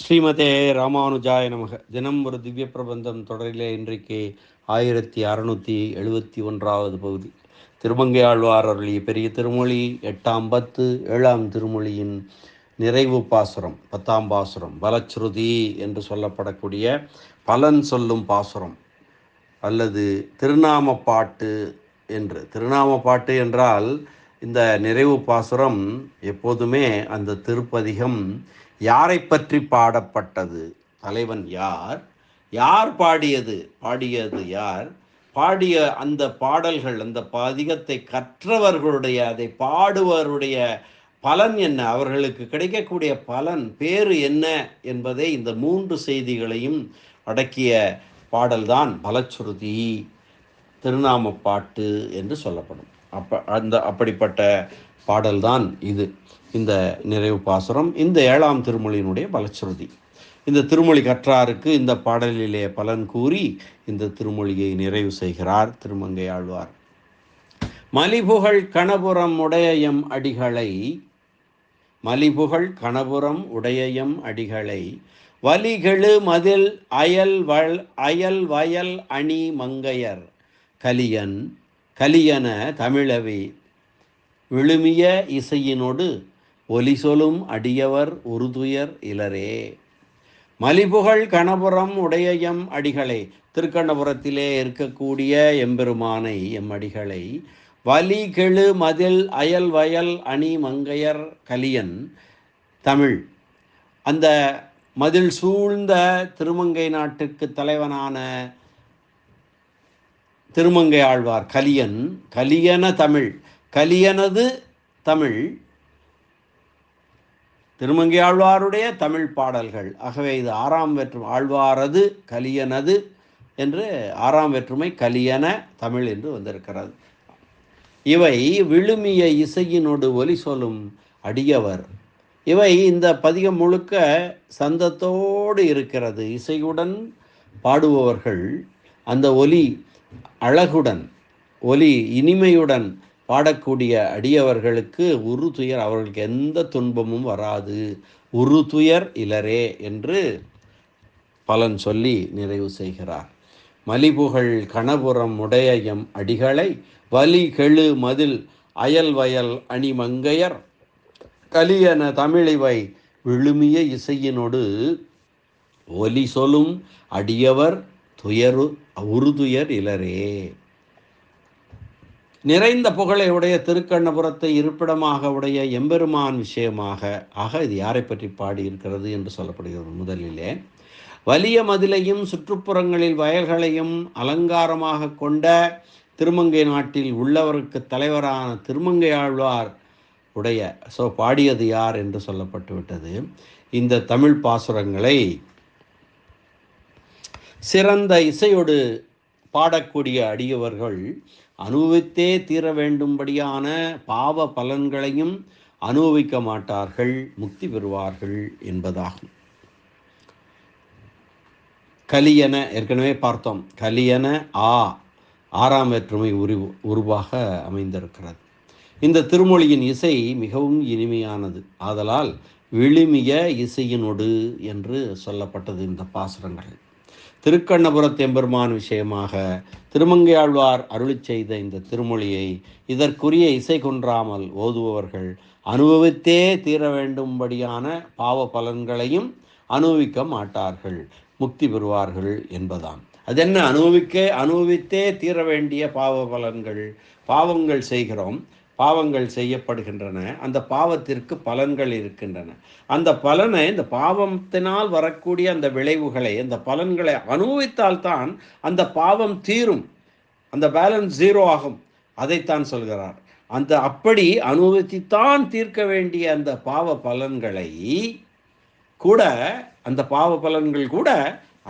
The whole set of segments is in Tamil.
ஸ்ரீமதே ராமானுஜாய நமக. தினம் ஒரு திவ்ய பிரபந்தம் தொடரிலே இன்றைக்கு 1671வது பகுதி. திருமங்கை ஆழ்வார் அருளிய பெரிய திருமொழி 8ஆம் பத்து 7ஆம் திருமொழியின் நிறைவு பாசுரம் 10ஆம் பாசுரம் பலச்ருதி என்று சொல்லப்படக்கூடிய பலன் சொல்லும் பாசுரம் அல்லது திருநாம பாட்டு என்று. திருநாம பாட்டு என்றால் இந்த நிறைவு பாசுரம் எப்போதுமே அந்த திருப்பதிகம் யாரை பற்றி பாடப்பட்டது, தலைவன் யார், யார் பாடியது யார், பாடிய அந்த பாடல்கள், அந்த பதிகத்தை கற்றவர்களுடைய, அதை பாடுவருடைய பலன் என்ன, அவர்களுக்கு கிடைக்கக்கூடிய பலன் பேறு என்ன என்பதை இந்த 3 செய்திகளையும் அடக்கிய பாடல்தான் பலச்சுருதி, திருநாம பாட்டு என்று சொல்லப்படும். அப்படிப்பட்ட பாடல்தான் இது, இந்த நிறைவு பாசுரம், இந்த 7ஆம் திருமொழியினுடைய பலச்சுருதி. இந்த திருமொழி கற்றாருக்கு இந்த பாடலிலே பலன் கூறி இந்த திருமொழியை நிறைவு செய்கிறார் திருமங்கை ஆழ்வார். மலிபுகழ் கணபுரம் உடையம் அடிகளை, மலிபுகழ் கணபுரம் உடையம் அடிகளை, வலிகெழு மதில் அயல் வயல் அணி மங்கையர், கலியன தமிழவே விழுமிய இசையினோடு ஒலி சொலும் அடியவர் உறுதுயர் இலரே. மலிபுகழ் கணபுரம் உடையம் அடிகளை, திருக்கண்ணபுரத்திலே இருக்கக்கூடிய எம்பெருமானை, எம்மடிகளை, வலிகெழு மதில் அயல் வயல் அணி மங்கையர் கலியன் தமிழ், அந்த மதில் சூழ்ந்த திருமங்கை நாட்டுக்கு தலைவனான திருமங்கை ஆழ்வார் கலியன தமிழ், கலியனது தமிழ், திருமங்கை ஆழ்வாருடைய தமிழ் பாடல்கள். ஆகவே இது 6ஆம் வேற்றுமை, ஆழ்வாரது கலியனது என்று 6ஆம் வேற்றுமை, கலியன தமிழ் என்று வந்திருக்கிறது. இவை விழுமிய இசையினோடு ஒலி சொல்லும் அடியவர். இவை இந்த பதிகம் முழுக்க சந்தத்தோடு இருக்கிறது, இசையுடன் பாடுபவர்கள், அந்த ஒலி அழகுடன், ஒலி இனிமையுடன் பாடக்கூடிய அடியவர்களுக்கு உரு துயர், அவர்களுக்கு எந்த துன்பமும் வராது, உரு துயர் இலரே என்று பலன் சொல்லி நிறைவு செய்கிறார். மலிபுகழ் கணபுரம் உடையம் அடிகளை, வலி கெழு மதில் அயல் வயல் அணி மங்கையர், கலியன தமிழிவை விழுமிய இசையினோடு ஒலி சொலும் அடியவர் உறுதுயர் இலரே. நிறைந்த புகழை உடைய திருக்கண்ணபுரத்தை இருப்பிடமாக உடைய எம்பெருமான் விஷயமாக, ஆக இது யாரை பற்றி பாடியிருக்கிறது என்று சொல்லப்படுகிறது. முதலிலே வலிய மதிலையும் சுற்றுப்புறங்களில் வயல்களையும் அலங்காரமாக கொண்ட திருமங்கை நாட்டில் உள்ளவருக்கு தலைவரான திருமங்கை ஆழ்வார் உடைய பாடியது யார் என்று சொல்லப்பட்டு விட்டது. இந்த தமிழ் பாசுரங்களை சிறந்த இசையோடு பாடக்கூடிய அடியவர்கள் அனுபவித்தே தீர வேண்டும்படியான பாவ பலன்களையும் அனுபவிக்க மாட்டார்கள், முக்தி பெறுவார்கள் என்பதாகும். கலியன ஏற்கனவே பார்த்தோம். கலியன 6ஆம் வேற்றுமை உருவாக அமைந்திருக்கிறது. இந்த திருமொழியின் இசை மிகவும் இனிமையானது, ஆதலால் விழுமிய இசையினோடு என்று சொல்லப்பட்டது இந்த பாசுரங்கள். திருக்கண்ணபுரத் எம்பெருமான் விஷயமாக திருமங்கை ஆழ்வார் அருளி செய்த இந்த திருமொழியை இதற்குரிய இசை குன்றாமல் ஓதுபவர்கள் அனுபவித்தே தீர வேண்டும்படியான பாவ பலன்களையும் அனுபவிக்க மாட்டார்கள், முக்தி பெறுவார்கள் என்பதாம். அது என்ன அனுபவித்தே தீர வேண்டிய பாவ பலன்கள்? பாவங்கள் செய்கிறோம், பாவங்கள் செய்யப்படுகின்றன, அந்த பாவத்திற்கு பலன்கள் இருக்கின்றன. அந்த பலனை, இந்த பாவத்தினால் வரக்கூடிய அந்த விளைவுகளை, அந்த பலன்களை அனுபவித்தால்தான் அந்த பாவம் தீரும், அந்த பேலன்ஸ் 0 ஆகும். அதைத்தான் சொல்கிறார். அப்படி அனுபவித்துத்தான் தீர்க்க வேண்டிய அந்த பாவ பலன்களை கூட, அந்த பாவ பலன்கள் கூட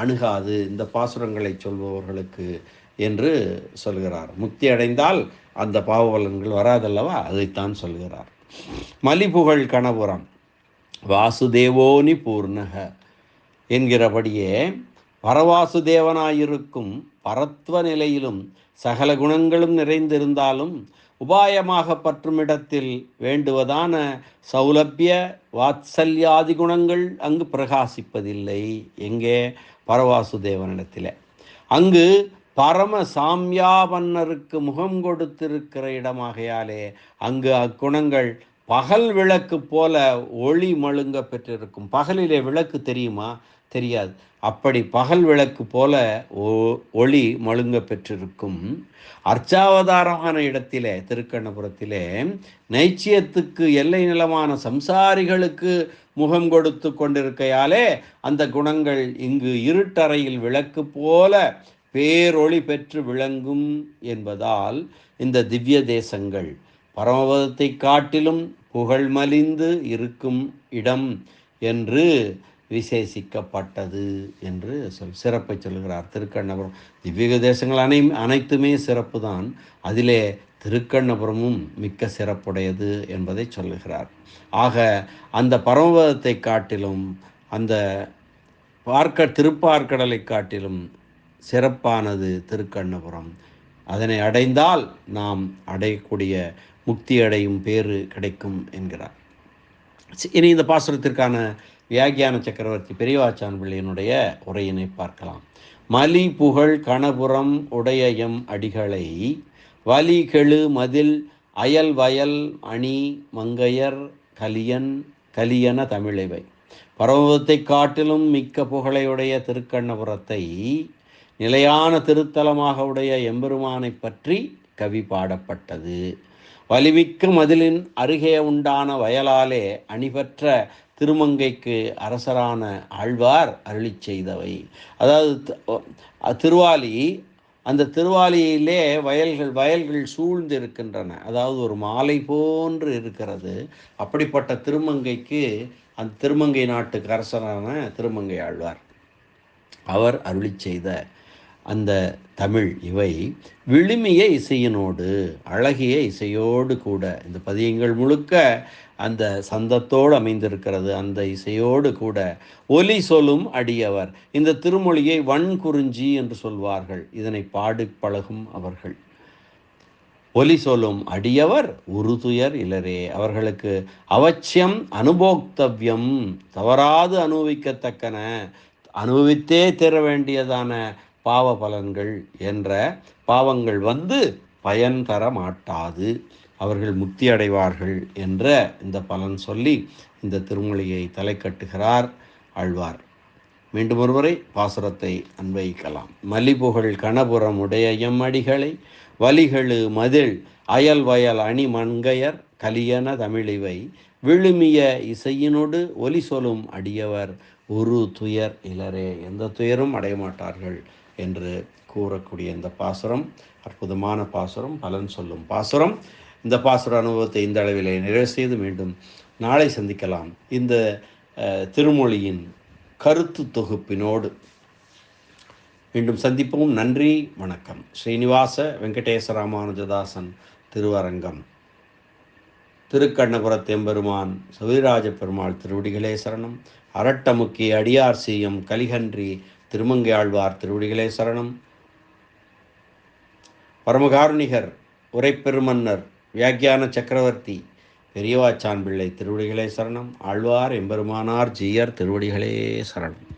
அணுகாது இந்த பாசுரங்களை சொல்பவர்களுக்கு என்று சொல்கிறார். முக்தி அடைந்தால் அந்த பாவ பலன்கள் வராதல்லவா, அதைத்தான் சொல்கிறார். மலிபுகழ் கணபுரம் வாசுதேவோனி பூர்ணக என்கிறபடியே பரவாசுதேவனாயிருக்கும் பரத்வ நிலையிலும் சகல குணங்களும் நிறைந்திருந்தாலும் உபாயமாக பற்றுமிடத்தில் வேண்டுவதான சௌலபிய வாத்சல்யாதி குணங்கள் அங்கு பிரகாசிப்பதில்லை. எங்கே? பரவாசுதேவனிடத்தில். அங்கு பரம சாம்யாபன்னருக்கு முகம் கொடுத்திருக்கிற இடமாகையாலே அங்கு அக்குணங்கள் பகல் விளக்கு போல ஒளி மழுங்க பெற்றிருக்கும். பகலிலே விளக்கு தெரியுமா? தெரியாது. அப்படி பகல் விளக்கு போல ஒளி மழுங்க பெற்றிருக்கும். அர்ச்சாவதாரமான இடத்திலே, திருக்கண்ணபுரத்திலே, நைச்சியத்துக்கு எல்லை நிலமான சம்சாரிகளுக்கு முகம் கொடுத்து கொண்டிருக்கையாலே அந்த குணங்கள் இங்கு இருட்டறையில் விளக்கு போல பேரொளி பெற்று விளங்கும் என்பதால் இந்த திவ்ய தேசங்கள் பரமபதத்தை காட்டிலும் புகழ் மலிந்து இருக்கும் இடம் என்று விசேஷிக்கப்பட்டது என்று சிறப்பை சொல்கிறார். திருக்கண்ணபுரம் திவ்ய தேசங்கள் அனைத்துமே சிறப்பு தான். அதிலே திருக்கண்ணபுரமும் மிக்க சிறப்புடையது என்பதை சொல்லுகிறார். ஆக அந்த பரமபதத்தை காட்டிலும் அந்த திருப்பார்க்கடலை காட்டிலும் சிறப்பானது திருக்கண்ணபுரம். அதனை அடைந்தால் நாம் அடையக்கூடிய முக்தி அடையும் பேறு கிடைக்கும் என்கிறார். இனி இந்த பாசுரத்திற்கான வியாக்கியான சக்கரவர்த்தி பெரியவாச்சான் பிள்ளையினுடைய உரையினை பார்க்கலாம். மலி புகழ் கணபுரம் உடைய எம் அடிகளை வலி கெழு மதில் அயல் வயல் அணி மங்கையர் கலியன தமிழிவை. பரமபதத்தை காட்டிலும் மிக்க புகழையுடைய திருக்கண்ணபுரத்தை நிலையான திருத்தலமாக உடைய எம்பெருமானை பற்றி கவி பாடப்பட்டது. வலிமிக்க மதிலின் அருகே உண்டான வயலாலே அணிபெற்ற திருமங்கைக்கு அரசரான ஆழ்வார் அருளி செய்தவை. அதாவது திருவாலி, அந்த திருவாலியிலே வயல்கள் சூழ்ந்து இருக்கின்றன. அதாவது ஒரு மாலை போன்று இருக்கிறது. அப்படிப்பட்ட திருமங்கைக்கு அந்த திருமங்கை நாட்டுக்கு அரசரான திருமங்கை ஆழ்வார் அவர் அருளி செய்த அந்த தமிழ் இவை விழுமிய இசையினோடு, அழகிய இசையோடு கூட, இந்த பதியங்கள் முழுக்க அந்த சந்தத்தோடு அமைந்திருக்கிறது. அந்த இசையோடு கூட ஒலி சொல்லும் அடியவர். இந்த திருமொழியை வன்குறிஞ்சி என்று சொல்வார்கள். இதனை பாடி பழகும் அவர்கள். ஒலி சொல்லும் அடியவர் உறுதுயர் இலரே. அவர்களுக்கு அவசியம் அனுபோக்தவ்யம், தவறாது அனுபவிக்கத்தக்கன, அனுபவித்தே தர வேண்டியதான பாவ பலன்கள் என்ற பாவங்கள் வந்து பயன் தர மாட்டாது, அவர்கள் முக்தி அடைவார்கள் என்ற இந்த பலன் சொல்லி இந்த திருமொழியை தலை கட்டுகிறார் ஆழ்வார். மீண்டும் ஒருவரை பாசுரத்தை அன்வயிக்கலாம். மலிபுகழ் கணபுரம் உடைய எம்மடிகளை வலிகழு மதில் அயல் வயல் அணி மங்கையர் கலியன தமிழிவை விழுமிய இசையினோடு ஒலி சொல்லும் அடியவர் ஒரு துயர் இலரே. எந்த துயரும் அடையமாட்டார்கள் என்று கூறக்கூடிய இந்த பாசுரம் அற்புதமான பாசுரம், பலன் சொல்லும் பாசுரம். இந்த பாசுர அனுபவத்தை இந்த அளவிலே நிறைவு செய்து மீண்டும் நாளை சந்திக்கலாம். இந்த திருமொழியின் கருத்து தொகுப்பினோடு மீண்டும் சந்திப்போம். நன்றி, வணக்கம். ஸ்ரீனிவாச வெங்கடேச ராமானுஜதாசன் திருவரங்கம். திருக்கண்ணபுரத் எம்பெருமான் சௌரிராஜ பெருமாள் திருவடிகளே சரணம். அரட்டமுக்கி அடியார் சீயம் கலிகன்றி திருமங்கை ஆழ்வார் திருவடிகளே சரணம். பரமகாருணிகர் உரைப்பெருமன்னர் வியாக்கியான சக்கரவர்த்தி பெரியவாச்சான் பிள்ளை திருவடிகளே சரணம். ஆழ்வார் எம்பெருமானார் ஜீயர் திருவடிகளே சரணம்.